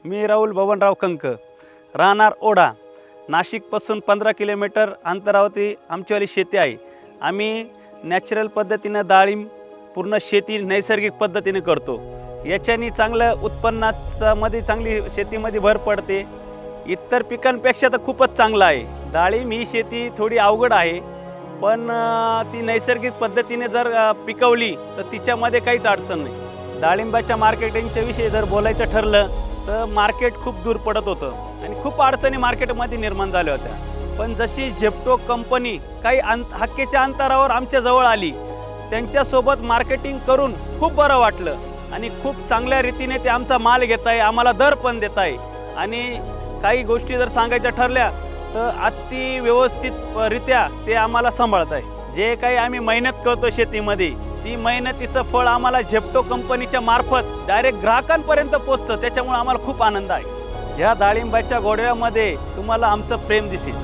मी राहुल बबनराव कंक, राहणार ओढा. नाशिकपासून 15 किलोमीटर अंतरावरती आमचीवाली शेती आहे. आम्ही नॅचरल पद्धतीनं डाळिंब पूर्ण शेती नैसर्गिक पद्धतीने करतो. याच्यानी चांगलं उत्पन्नामध्ये चांगली शेतीमध्ये भर पडते. इतर पिकांपेक्षा तर खूपच चांगलं आहे. डाळिंब ही शेती थोडी अवघड आहे, पण ती नैसर्गिक पद्धतीने जर पिकवली तर तिच्यामध्ये काहीच अडचण नाही. डाळिंबाच्या मार्केटिंगच्या विषयी जर बोलायचं ठरलं तर मार्केट खूप दूर पडत होतं आणि खूप अडचणी मार्केटमध्ये निर्माण झाल्या होत्या. पण जशी झेप्टो कंपनी काही हाकेच्या अंतरावर आमच्या जवळ आली, त्यांच्यासोबत मार्केटिंग करून खूप बरं वाटलं आणि खूप चांगल्या रीतीने ते आमचा माल घेत आहे, आम्हाला दर पण देत आहे. आणि काही गोष्टी जर सांगायच्या ठरल्या तर अति व्यवस्थितरित्या ते आम्हाला सांभाळत आहे. जे काही आम्ही मेहनत करतो शेतीमध्ये, ती मेहनतीचं फळ आम्हाला झेप्टो कंपनीच्या मार्फत डायरेक्ट ग्राहकांपर्यंत पोचतं. त्याच्यामुळे आम्हाला खूप आनंद आहे. ह्या डाळिंबाच्या गोडव्यामध्ये तुम्हाला आमचं प्रेम दिसेल.